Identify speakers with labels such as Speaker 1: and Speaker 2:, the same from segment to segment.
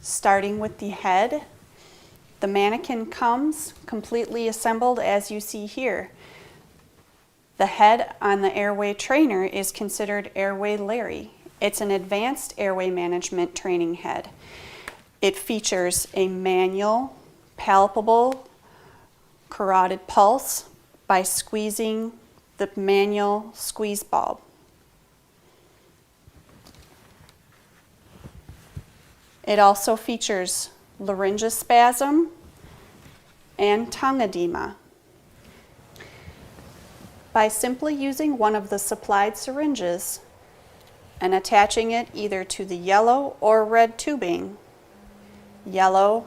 Speaker 1: Starting with the head, the mannequin comes completely assembled as you see here. The head on the airway trainer is considered Airway Larry. It's an advanced airway management training head. It features a manual, palpable carotid pulse by squeezing the manual squeeze bulb. It also features laryngospasm and tongue edema. By simply using one of the supplied syringes and attaching it either to the yellow or red tubing, yellow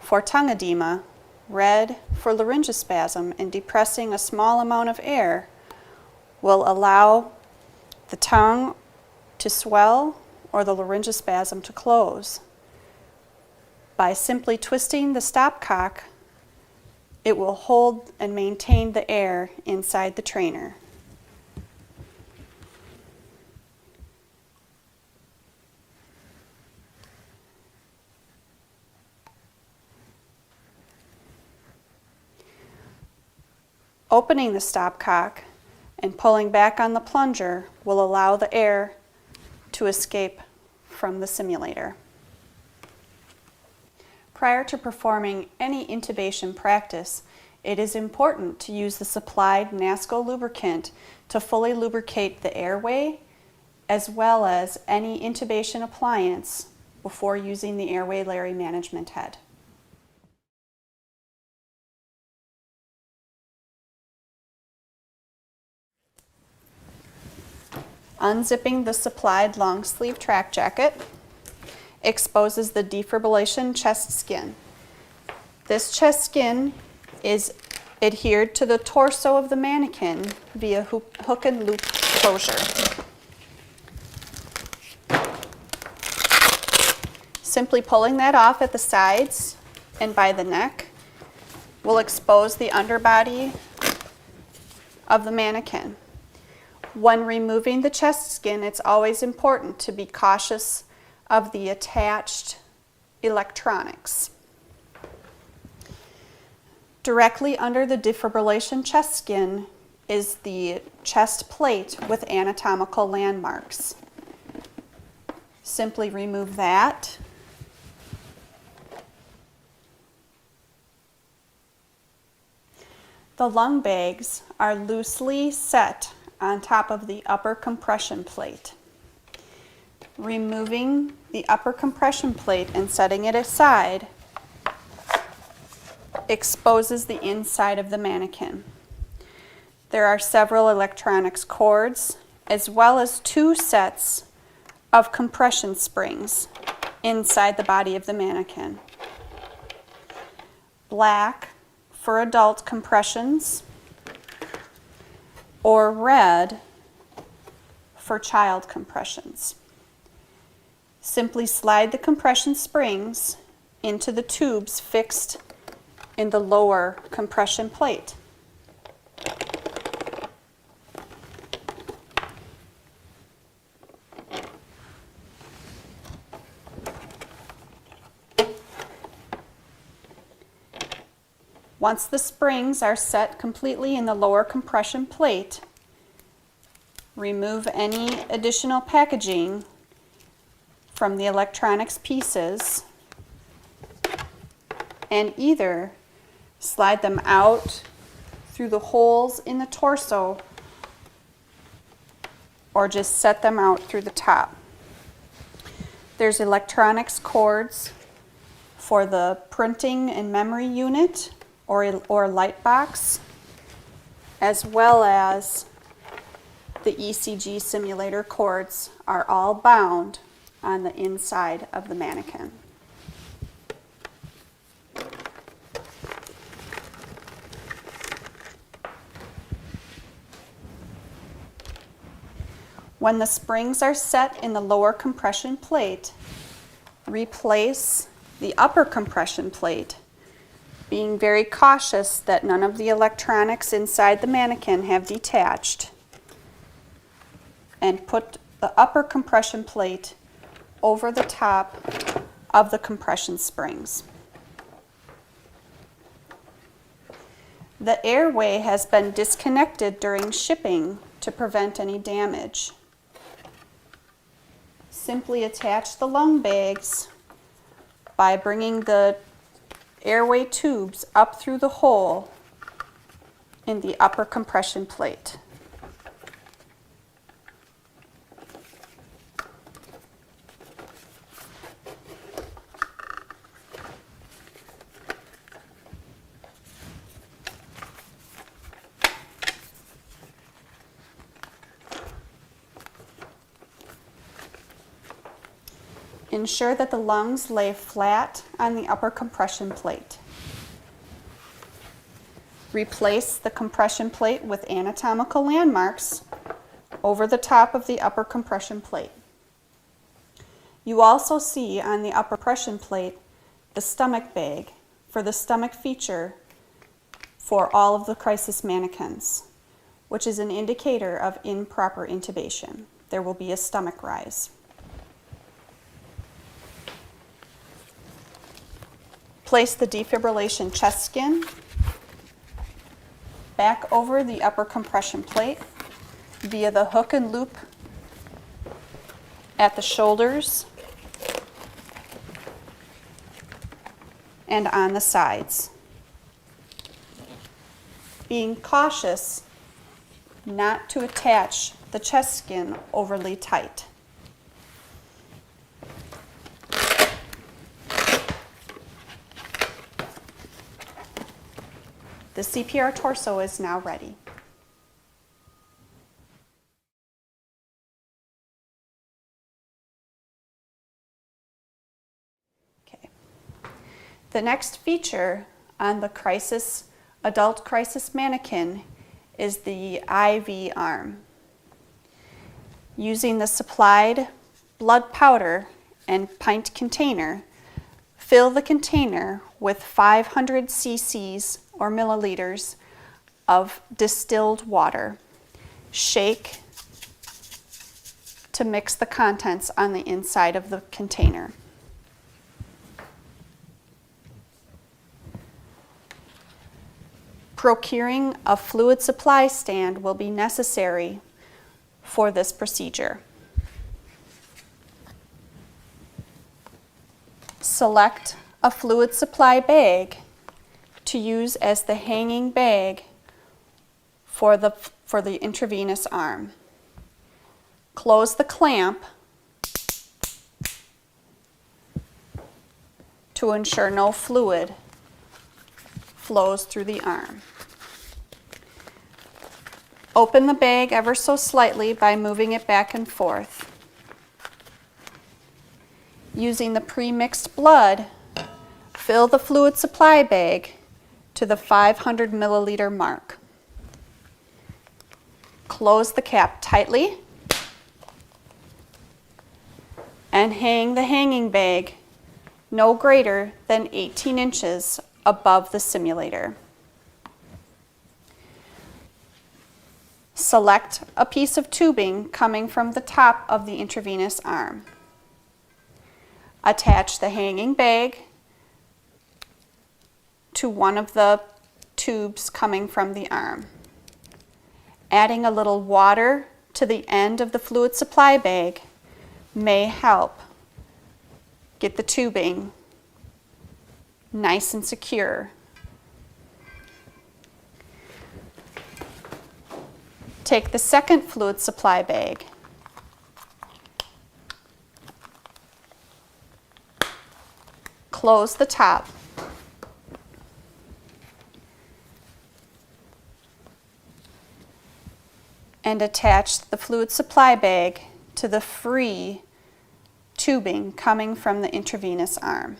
Speaker 1: for tongue edema, red for laryngospasm, and depressing a small amount of air will allow the tongue to swell or the laryngospasm to close. By simply twisting the stopcock, it will hold and maintain the air inside the trainer. Opening the stopcock and pulling back on the plunger will allow the air to escape from the simulator. Prior to performing any intubation practice, it is important to use the supplied NASCO lubricant to fully lubricate the airway as well as any intubation appliance before using the Airway Larry management head. Unzipping the supplied long sleeve track jacket exposes the defibrillation chest skin. This chest skin is adhered to the torso of the mannequin via hook and loop closure. Simply pulling that off at the sides and by the neck will expose the underbody of the mannequin. When removing the chest skin, it's always important to be cautious of the attached electronics. Directly under the defibrillation chest skin is the chest plate with anatomical landmarks. Simply remove that. The lung bags are loosely set on top of the upper compression plate. Removing the upper compression plate and setting it aside exposes the inside of the mannequin. There are several electronics cords as well as 2 sets of compression springs inside the body of the mannequin. Black for adult compressions, or red for child compressions. Simply slide the compression springs into the tubes fixed in the lower compression plate. Once the springs are set completely in the lower compression plate, remove any additional packaging from the electronics pieces and either slide them out through the holes in the torso or just set them out through the top. There's electronics cords for the printing and memory unit or light box, as well as the ECG simulator cords are all bound on the inside of the mannequin. When the springs are set in the lower compression plate, replace the upper compression plate, being very cautious that none of the electronics inside the mannequin have detached, and put the upper compression plate over the top of the compression springs. The airway has been disconnected during shipping to prevent any damage. Simply attach the lung bags by bringing the airway tubes up through the hole in the upper compression plate. Ensure that the lungs lay flat on the upper compression plate. Replace the compression plate with anatomical landmarks over the top of the upper compression plate. You also see on the upper compression plate the stomach bag for the stomach feature for all of the CRiSis mannequins, which is an indicator of improper intubation. There will be a stomach rise. Place the defibrillation chest skin back over the upper compression plate via the hook and loop at the shoulders and on the sides. Being cautious not to attach the chest skin overly tight. The CPR torso is now ready. Okay. The next feature on the CRiSis, adult CRiSis mannequin is the IV arm. Using the supplied blood powder and pint container, fill the container with 500 cc's or milliliters of distilled water. Shake to mix the contents on the inside of the container. Procuring a fluid supply stand will be necessary for this procedure. Select a fluid supply bag to use as the hanging bag for the intravenous arm. Close the clamp to ensure no fluid flows through the arm. Open the bag ever so slightly by moving it back and forth. Using the pre-mixed blood, fill the fluid supply bag to the 500 milliliter mark. Close the cap tightly and hang the hanging bag no greater than 18 inches above the simulator. Select a piece of tubing coming from the top of the intravenous arm. Attach the hanging bag to one of the tubes coming from the arm. Adding a little water to the end of the fluid supply bag may help get the tubing nice and secure. Take the second fluid supply bag. Close the top. And attach the fluid supply bag to the free tubing coming from the intravenous arm.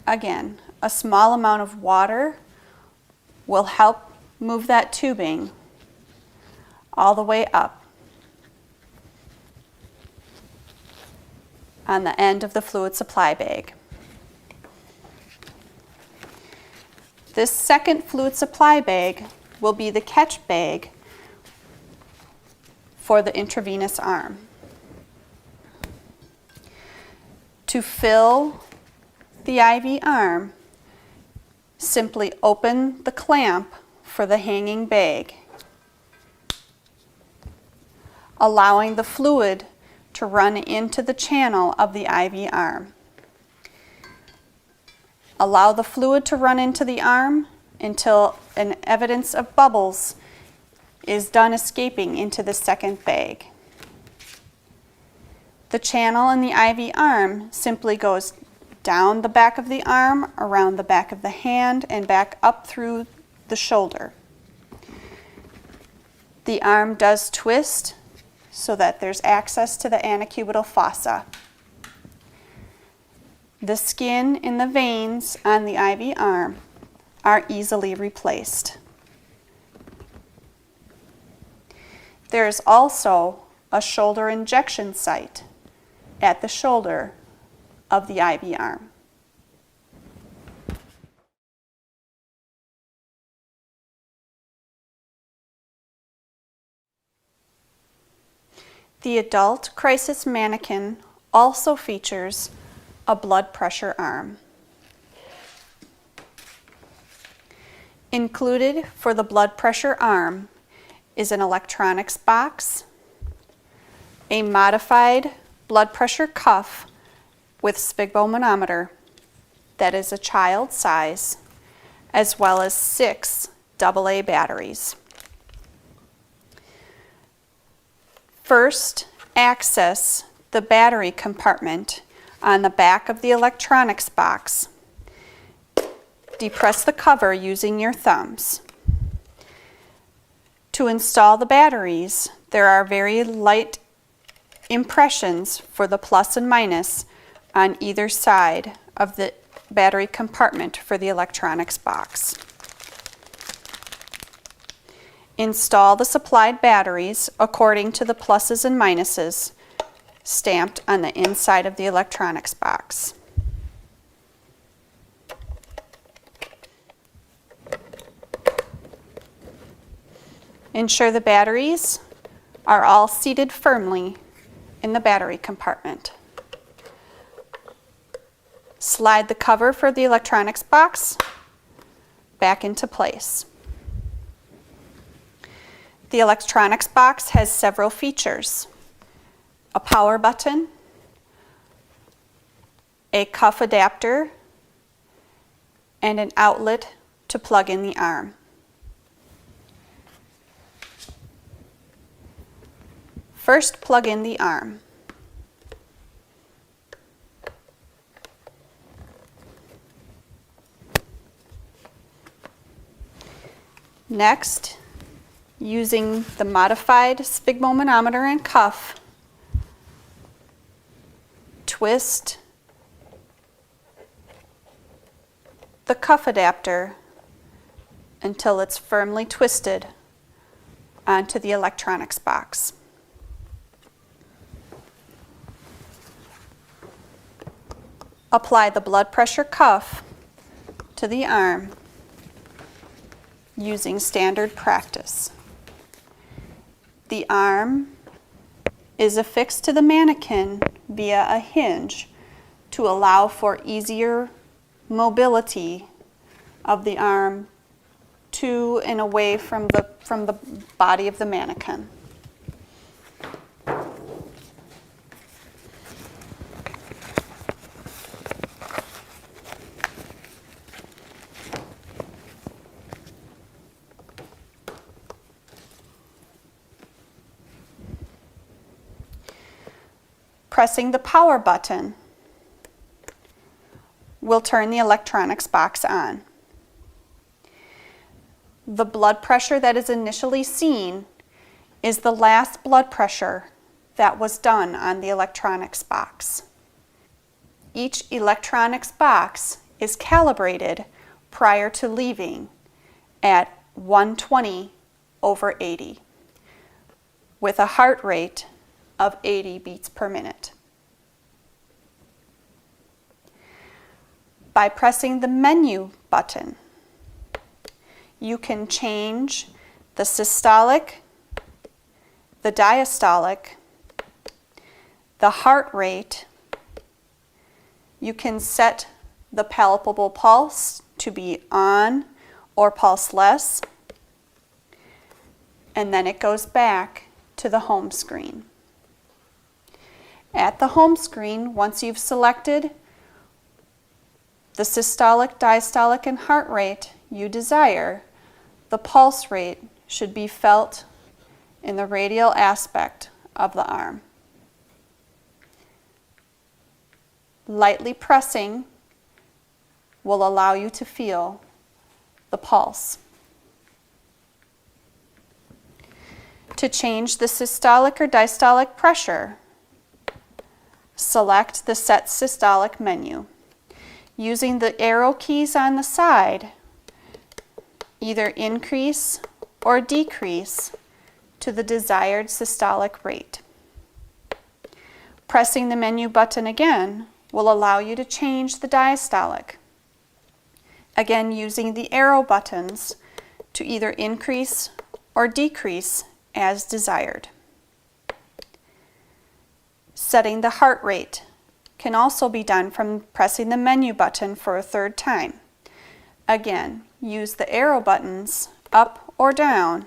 Speaker 1: Again, a small amount of water will help move that tubing all the way up on the end of the fluid supply bag. This second fluid supply bag will be the catch bag for the intravenous arm. To fill the IV arm, simply open the clamp for the hanging bag, allowing the fluid to run into the channel of the IV arm. Allow the fluid to run into the arm until an evidence of bubbles is done escaping into the second bag. The channel in the IV arm simply goes down the back of the arm, around the back of the hand, and back up through the shoulder. The arm does twist so that there's access to the antecubital fossa. The skin in the veins on the IV arm are easily replaced. There is also a shoulder injection site at the shoulder of the IV arm. The adult CRiSis Mannequin also features a blood pressure arm. Included for the blood pressure arm is an electronics box, a modified blood pressure cuff with sphygmomanometer that is a child size, as well as 6 AA batteries. First, access the battery compartment on the back of the electronics box. Depress the cover using your thumbs. To install the batteries, there are very light impressions for the plus and minus on either side of the battery compartment for the electronics box. Install the supplied batteries according to the pluses and minuses stamped on the inside of the electronics box. Ensure the batteries are all seated firmly in the battery compartment. Slide the cover for the electronics box back into place. The electronics box has several features: a power button, a cuff adapter, and an outlet to plug in the arm. First, plug in the arm. Next, using the modified sphygmomanometer and cuff, twist the cuff adapter until it's firmly twisted onto the electronics box. Apply the blood pressure cuff to the arm using standard practice. The arm is affixed to the mannequin via a hinge to allow for easier mobility of the arm to and away from the body of the mannequin. Pressing the power button will turn the electronics box on. The blood pressure that is initially seen is the last blood pressure that was done on the electronics box. Each electronics box is calibrated prior to leaving at 120/80 with a heart rate of 80 beats per minute. By pressing the menu button, you can change the systolic the diastolic, the heart rate, you can set the palpable pulse to be on or pulseless, and then it goes back to the home screen. At the home screen, once you've selected the systolic, diastolic, and heart rate you desire, the pulse rate should be felt in the radial aspect of the arm. Lightly pressing will allow you to feel the pulse. To change the systolic or diastolic pressure, select the Set Systolic menu. Using the arrow keys on the side, either increase or decrease to the desired systolic rate. Pressing the menu button again will allow you to change the diastolic. Again, using the arrow buttons to either increase or decrease as desired. Setting the heart rate can also be done from pressing the menu button for a third time. Again, use the arrow buttons up or down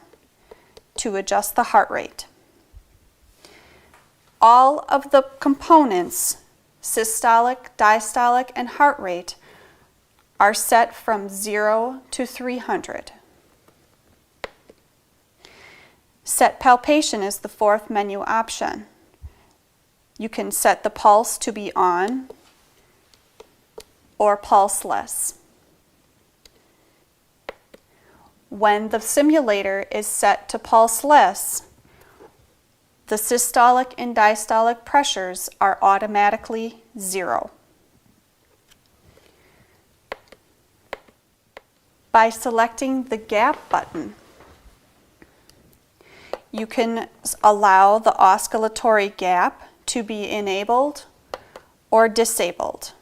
Speaker 1: to adjust the heart rate. All of the components, systolic, diastolic, and heart rate, are set from 0 to 300. Set palpation is the fourth menu option. You can set the pulse to be on or pulseless. When the simulator is set to pulseless, the systolic and diastolic pressures are automatically 0. By selecting the gap button, you can allow the oscillatory gap to be enabled or disabled.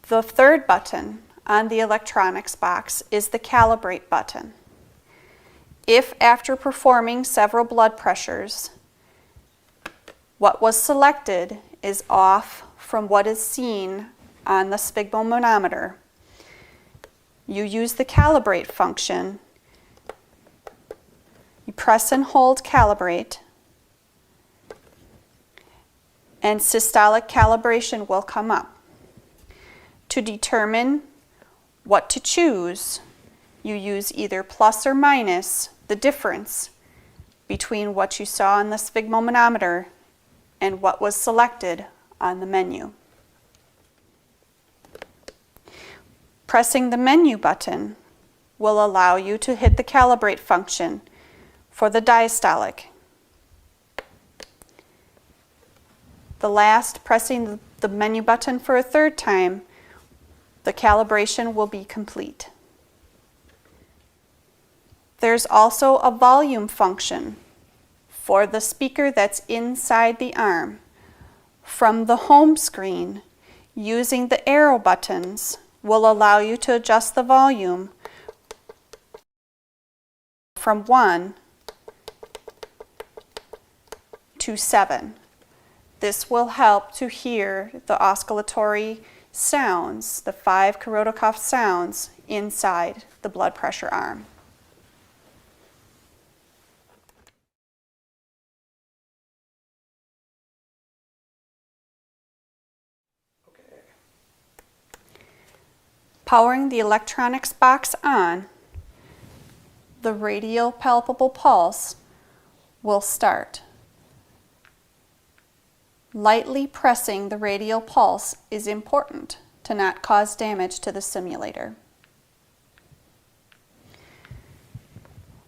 Speaker 1: The third button on the electronics box is the calibrate button. If after performing several blood pressures, what was selected is off from what is seen on the sphygmomanometer, you use the calibrate function. You press and hold calibrate, and systolic calibration will come up. To determine what to choose, you use either plus or minus the difference between what you saw on the sphygmomanometer and what was selected on the menu. Pressing the menu button will allow you to hit the calibrate function for the diastolic. The last, pressing the menu button for a third time, the calibration will be complete. There's also a volume function for the speaker that's inside the arm. From the home screen, using the arrow buttons will allow you to adjust the volume from 1 to 7. This will help to hear the oscillatory sounds, the 5 Kuroda sounds inside the blood pressure arm. Powering the electronics box on, the radial palpable pulse will start. Lightly pressing the radial pulse is important to not cause damage to the simulator.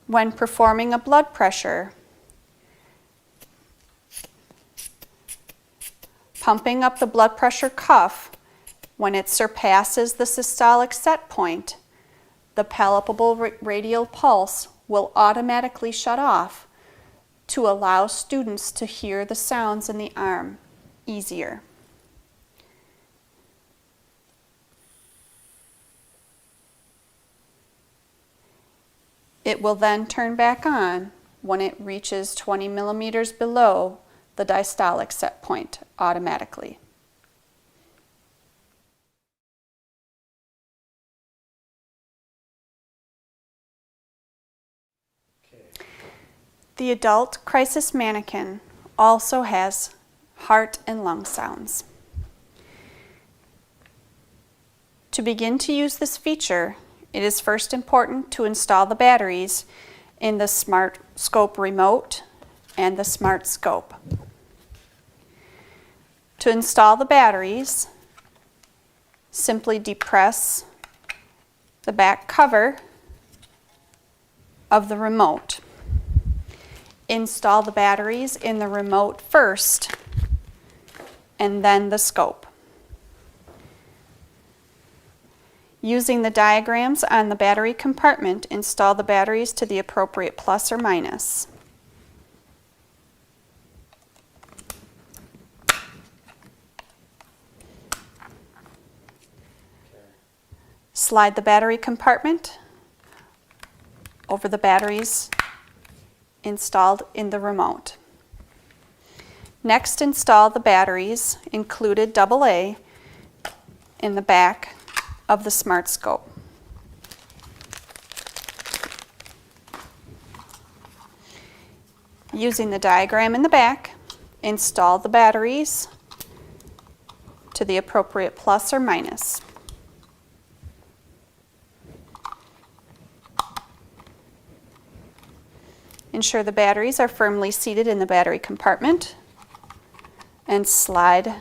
Speaker 1: When performing a blood pressure, pumping up the blood pressure cuff, when it surpasses the systolic set point, the palpable radial pulse will automatically shut off to allow students to hear the sounds in the arm easier. It will then turn back on when it reaches 20 millimeters below the diastolic set point automatically. The adult CRiSis Mannequin also has heart and lung sounds. To begin to use this feature, it is first important to install the batteries in the Smart Scope remote and the Smart Scope. To install the batteries, simply depress the back cover of the remote. Install the batteries in the remote first, and then the scope. Using the diagrams on the battery compartment, install the batteries to the appropriate plus or minus. Slide the battery compartment over the batteries installed in the remote. Next, install the batteries, included AA, in the back of the Smart Scope. Using the diagram in the back, install the batteries to the appropriate plus or minus. Ensure the batteries are firmly seated in the battery compartment and slide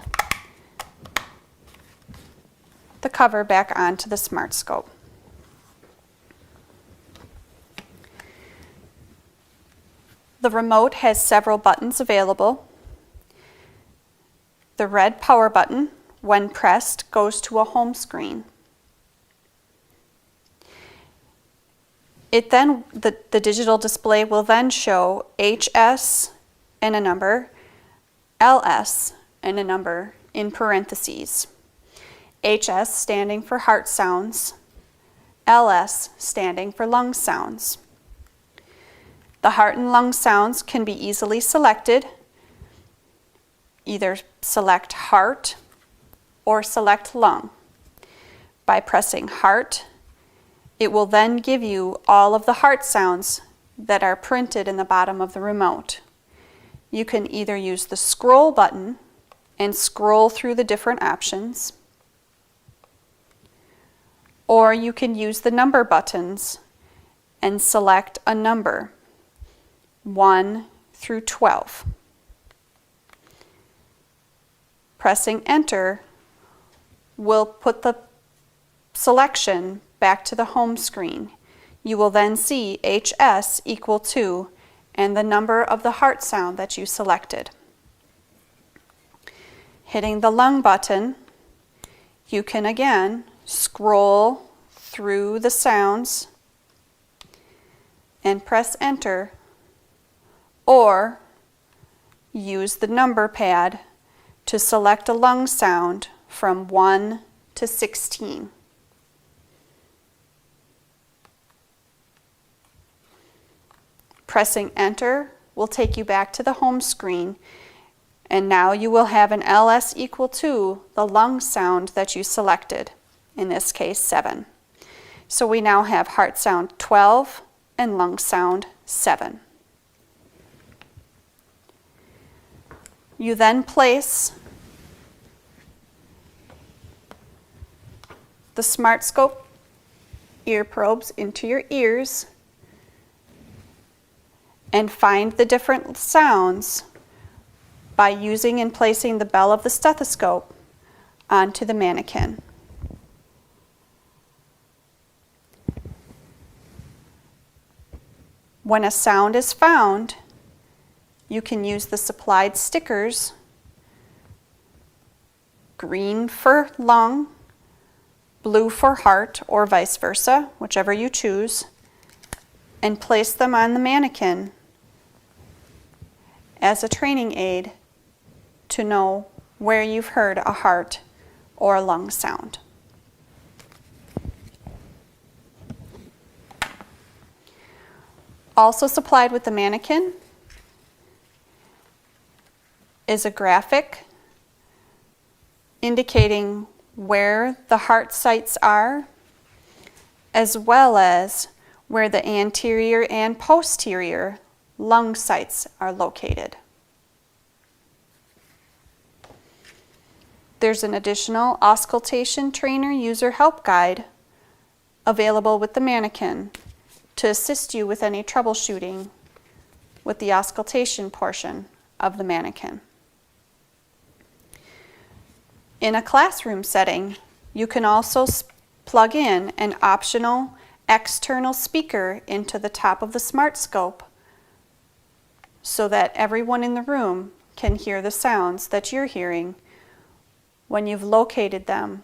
Speaker 1: the cover back onto the Smart Scope. The remote has several buttons available. The red power button, when pressed, goes to a home screen. The digital display will then show HS and a number, LS and a number in parentheses. HS standing for heart sounds, LS standing for lung sounds. The heart and lung sounds can be easily selected. Either select heart or select lung. By pressing heart, it will then give you all of the heart sounds that are printed in the bottom of the remote. You can either use the scroll button and scroll through the different options, or you can use the number buttons and select a number, 1 through 12. Pressing enter will put the selection back to the home screen. You will then see HS equal to and the number of the heart sound that you selected. Hitting the lung button, you can again scroll through the sounds and press enter, or use the number pad to select a lung sound from 1 to 16. Pressing enter will take you back to the home screen, and now you will have an LS equal to the lung sound that you selected, in this case 7. So we now have heart sound 12 and lung sound 7. You then place the Smart Scope ear probes into your ears and find the different sounds by using and placing the bell of the stethoscope onto the mannequin. When a sound is found, you can use the supplied stickers, green for lung, blue for heart, or vice versa, whichever you choose, and place them on the mannequin as a training aid to know where you've heard a heart or a lung sound. Also supplied with the mannequin is a graphic indicating where the heart sites are, as well as where the anterior and posterior lung sites are located. There's an additional auscultation trainer user help guide available with the mannequin to assist you with any troubleshooting with the auscultation portion of the mannequin. In a classroom setting, you can also plug in an optional external speaker into the top of the smart scope so that everyone in the room can hear the sounds that you're hearing when you've located them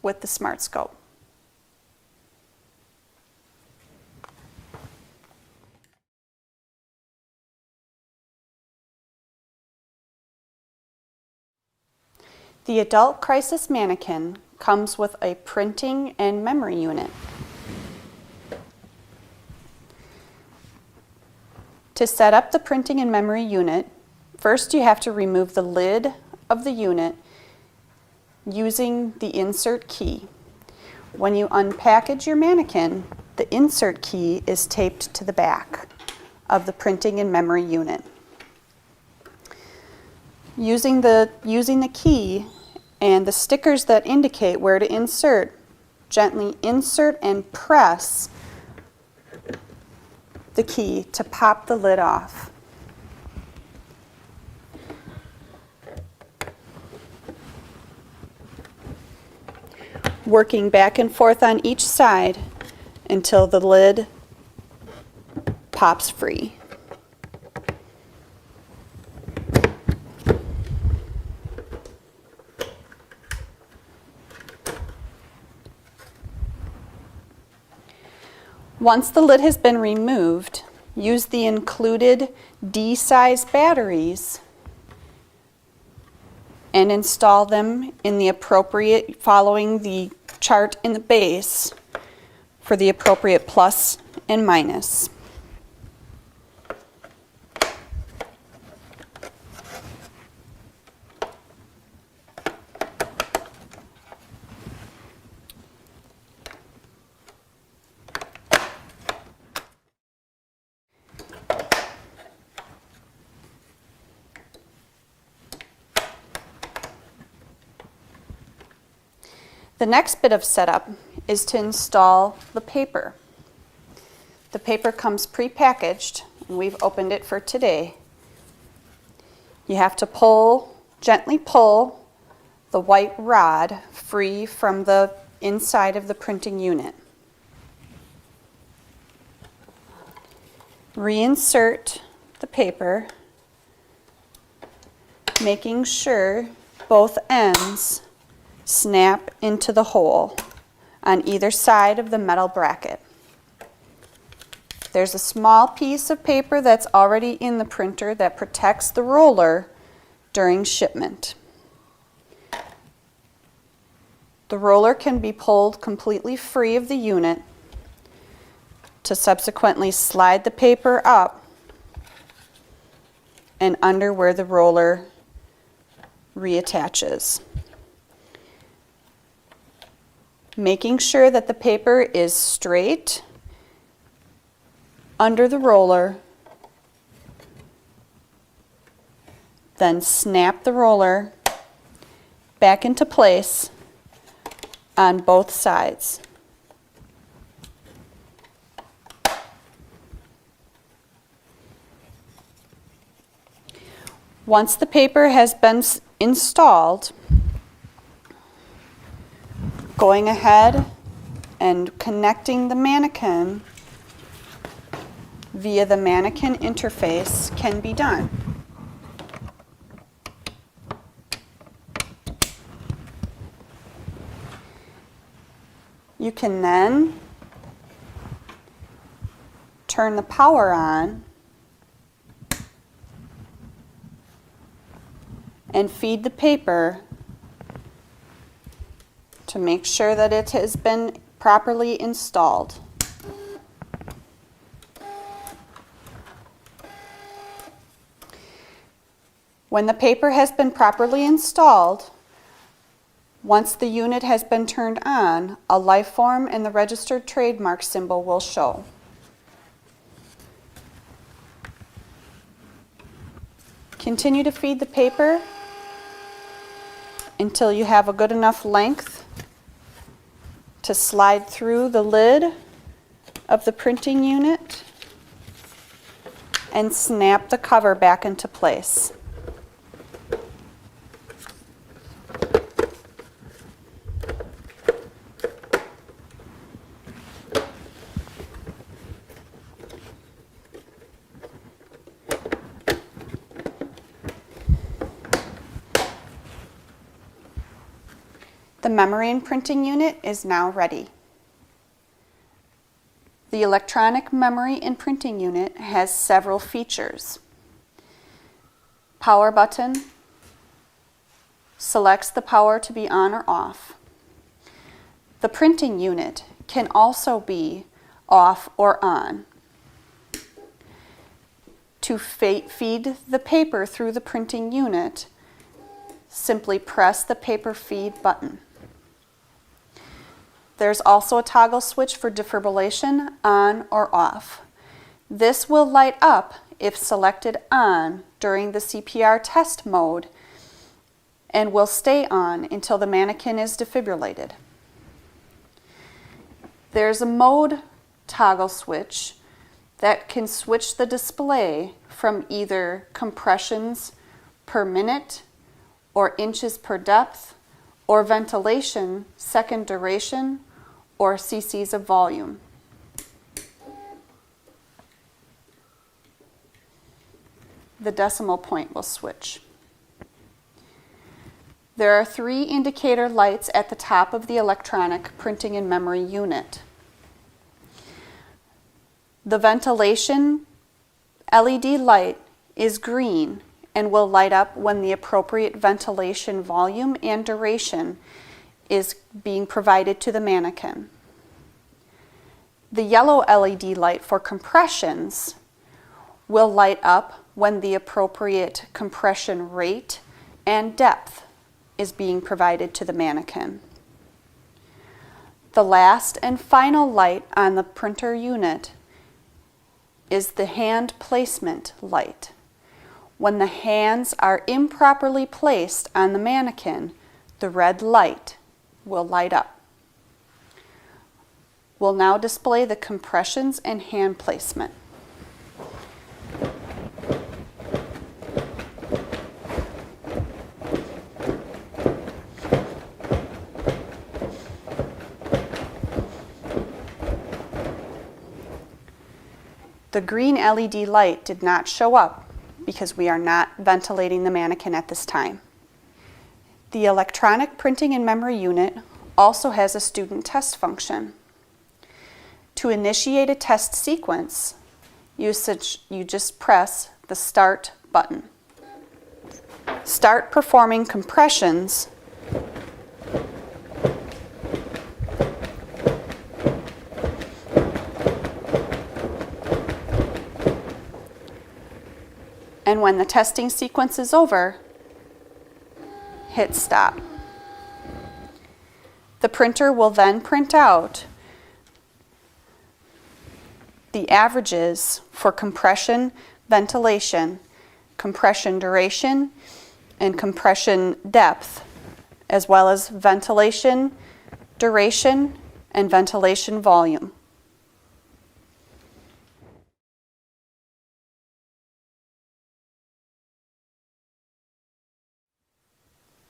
Speaker 1: with the smart scope. The adult CRiSis mannequin comes with a printing and memory unit. To set up the printing and memory unit, first you have to remove the lid of the unit using the insert key. When you unpackage your mannequin, the insert key is taped to the back of the printing and memory unit. Using the key and the stickers that indicate where to insert, gently insert and press the key to pop the lid off. Working back and forth on each side until the lid pops free. Once the lid has been removed, use the included D-size batteries and install them in the appropriate, following the chart in the base for the appropriate plus and minus. The next bit of setup is to install the paper. The paper comes pre-packaged, and we've opened it for today. You have to gently pull the white rod free from the inside of the printing unit. Reinsert the paper, making sure both ends snap into the hole on either side of the metal bracket. There's a small piece of paper that's already in the printer that protects the roller during shipment. The roller can be pulled completely free of the unit to subsequently slide the paper up and under where the roller reattaches. Making sure that the paper is straight under the roller, then snap the roller back into place on both sides. Once the paper has been installed, going ahead and connecting the mannequin via the mannequin interface can be done. You can then turn the power on and feed the paper to make sure that it has been properly installed. When the paper has been properly installed, once the unit has been turned on, a life form and the registered trademark symbol will show. Continue to feed the paper until you have a good enough length to slide through the lid of the printing unit and snap the cover back into place. The memory and printing unit is now ready. The electronic memory and printing unit has several features. Power button selects the power to be on or off. The printing unit can also be off or on. To feed the paper through the printing unit, simply press the paper feed button. There's also a toggle switch for defibrillation, on or off. This will light up if selected on during the CPR test mode and will stay on until the mannequin is defibrillated. There's a mode toggle switch that can switch the display from either compressions per minute or inches per depth or ventilation, second duration, or cc's of volume. The decimal point will switch. There are 3 indicator lights at the top of the electronic printing and memory unit. The ventilation LED light is green and will light up when the appropriate ventilation volume and duration is being provided to the mannequin. The yellow LED light for compressions will light up when the appropriate compression rate and depth is being provided to the mannequin. The last and final light on the printer unit is the hand placement light. When the hands are improperly placed on the mannequin, the red light will light up. We'll now display the compressions and hand placement. The green LED light did not show up because we are not ventilating the mannequin at this time. The electronic printing and memory unit also has a student test function. To initiate a test sequence, you just press the Start button. Start performing compressions and when the testing sequence is over, hit stop. The printer will then print out the averages for compression, ventilation, compression duration, and compression depth, as well as ventilation duration and ventilation volume.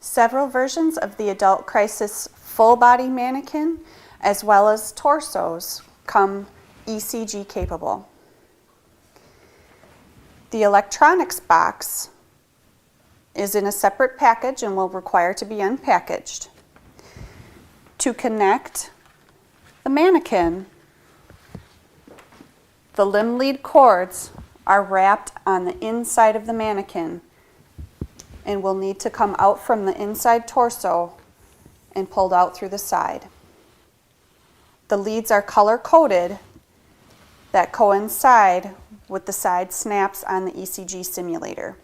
Speaker 1: Several versions of the adult CRiSis full body mannequin as well as torsos come ECG capable. The electronics box is in a separate package and will require to be unpackaged. To connect the mannequin, the limb lead cords are wrapped on the inside of the mannequin and will need to come out from the inside torso and pulled out through the side. The leads are color-coded that coincide with the side snaps on the ECG simulator.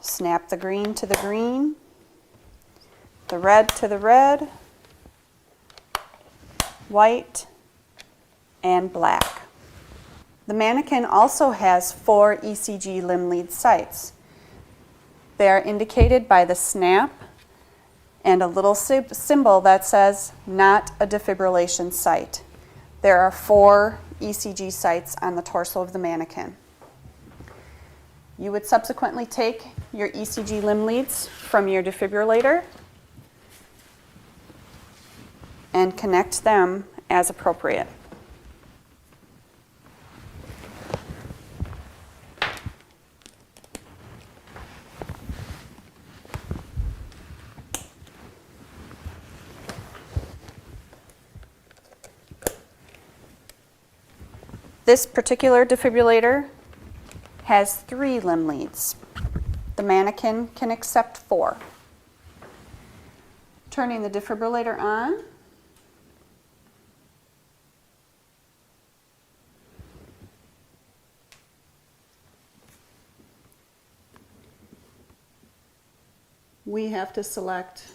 Speaker 1: Snap the green to the green, the red to the red, white, and black. The Manneken also has 4 ECG limb lead sites. They are indicated by the snap and a little symbol that says not a defibrillation site. There are 4 ECG sites on the torso of the Manneken. You would subsequently take your ECG limb leads from your defibrillator and connect them as appropriate. This particular defibrillator has 3 limb leads. The Manneken can accept 4. Turning the defibrillator on. We have to select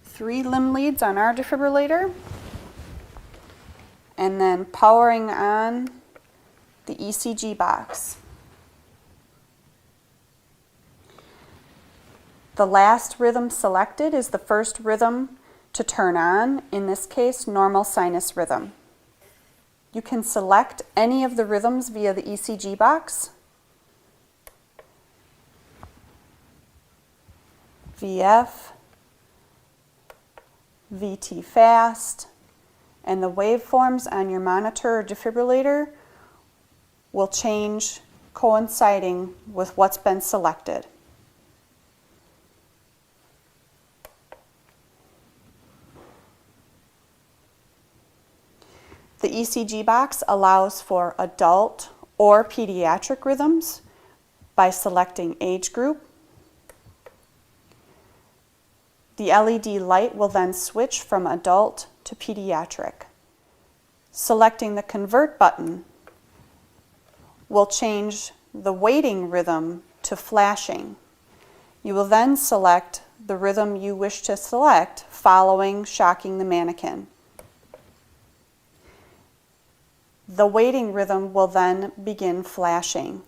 Speaker 1: 3 limb leads on our defibrillator, and then powering on the ECG box. The last rhythm selected is the first rhythm to turn on, in this case, normal sinus rhythm. You can select any of the rhythms via the ECG box. VF, VT fast, and the waveforms on your monitor or defibrillator will change coinciding with what's been selected. The ECG box allows for adult or pediatric rhythms by selecting age group. The LED light will then switch from adult to pediatric. Selecting the convert button will change the waiting rhythm to flashing. You will then select the rhythm you wish to select following shocking the Manneken. The waiting rhythm will then begin flashing.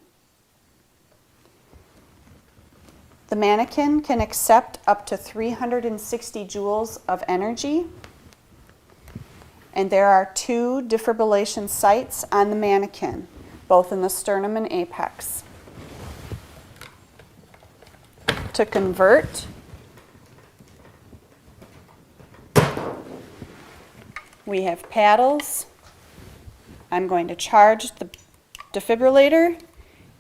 Speaker 1: The Manneken can accept up to 360 joules of energy, and there are 2 defibrillation sites on the Manneken, both in the sternum and apex. To convert, we have paddles. I'm going to charge the defibrillator.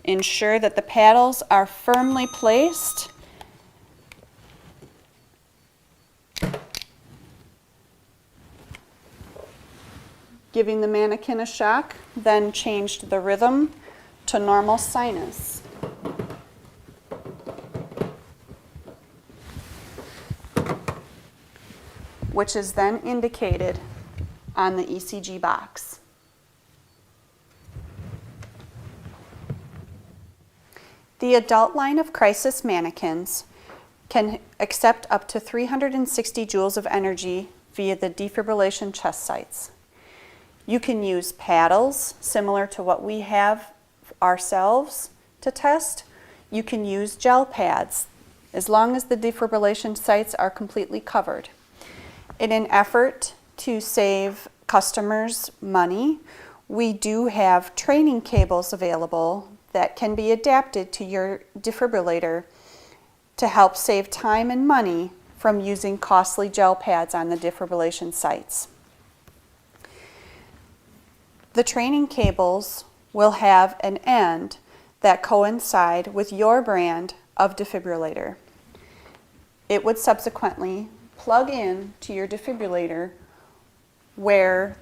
Speaker 1: Ensure that the paddles are firmly placed. Giving the Manneken a shock, then changed the rhythm to normal sinus. Which is then indicated on the ECG box. The adult line of CRiSis Mannekens can accept up to 360 joules of energy via the defibrillation chest sites. You can use paddles, similar to what we have ourselves to test. You can use gel pads, as long as the defibrillation sites are completely covered. In an effort to save customers money, we do have training cables available that can be adapted to your defibrillator to help save time and money from using costly gel pads on the defibrillation sites. The training cables will have an end that coincide with your brand of defibrillator. It would subsequently plug in to your defibrillator where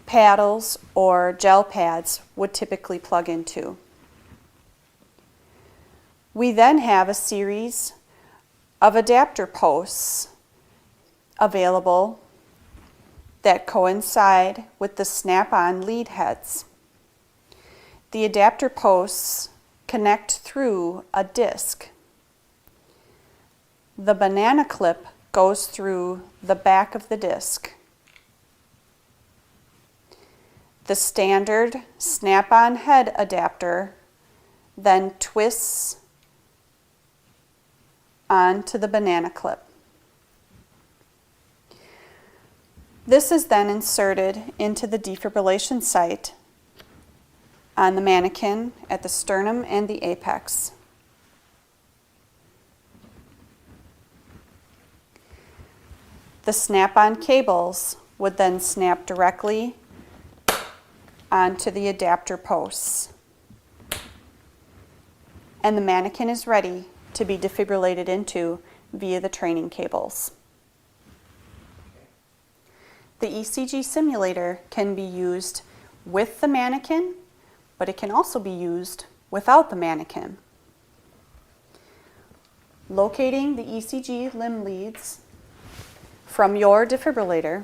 Speaker 1: paddles or gel pads would typically plug into. We then have a series of adapter posts available that coincide with the snap-on lead heads. The adapter posts connect through a disc The banana clip goes through the back of the disc. The standard snap-on head adapter then twists onto the banana clip. This is then inserted into the defibrillation site on the mannequin at the sternum and the apex. The snap-on cables would then snap directly onto the adapter posts. And the mannequin is ready to be defibrillated into via the training cables. The ECG simulator can be used with the mannequin, but it can also be used without the mannequin. Locating the ECG limb leads from your defibrillator,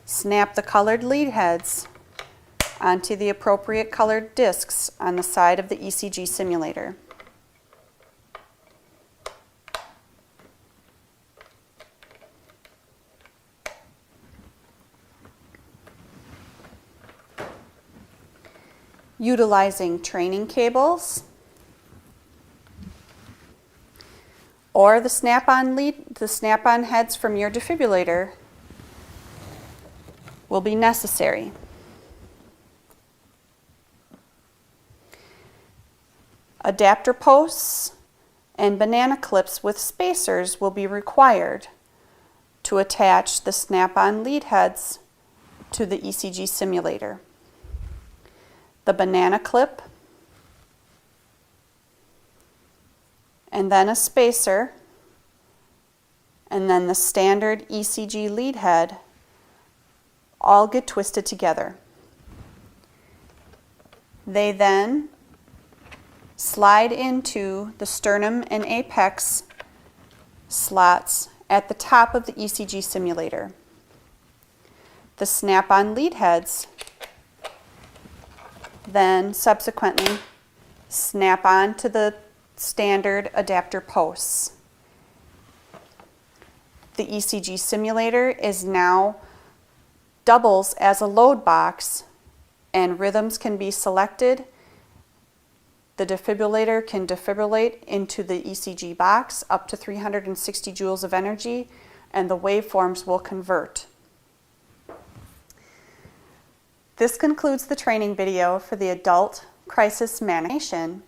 Speaker 1: snap the colored lead heads onto the appropriate colored discs on the side of the ECG simulator. Utilizing training cables or the snap-on heads from your defibrillator will be necessary. Adapter posts and banana clips with spacers will be required to attach the snap-on lead heads to the ECG simulator. The banana clip and then a spacer and then the standard ECG lead head all get twisted together. They then slide into the sternum and apex slots at the top of the ECG simulator. The snap-on lead heads then subsequently snap on to the standard adapter posts. The ECG simulator is now doubles as a load box and rhythms can be selected. The defibrillator can defibrillate into the ECG box up to 360 joules of energy and the waveforms will convert. This concludes the training video for the adult CRiSis Mannequin.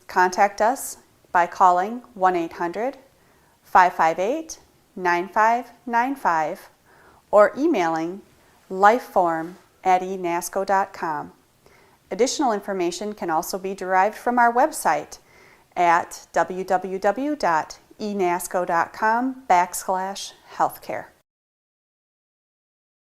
Speaker 1: Contact us by calling 1-800-558-9595 or emailing lifeform@enasco.com. Additional information can also be derived from our website at www.enasco.com/healthcare.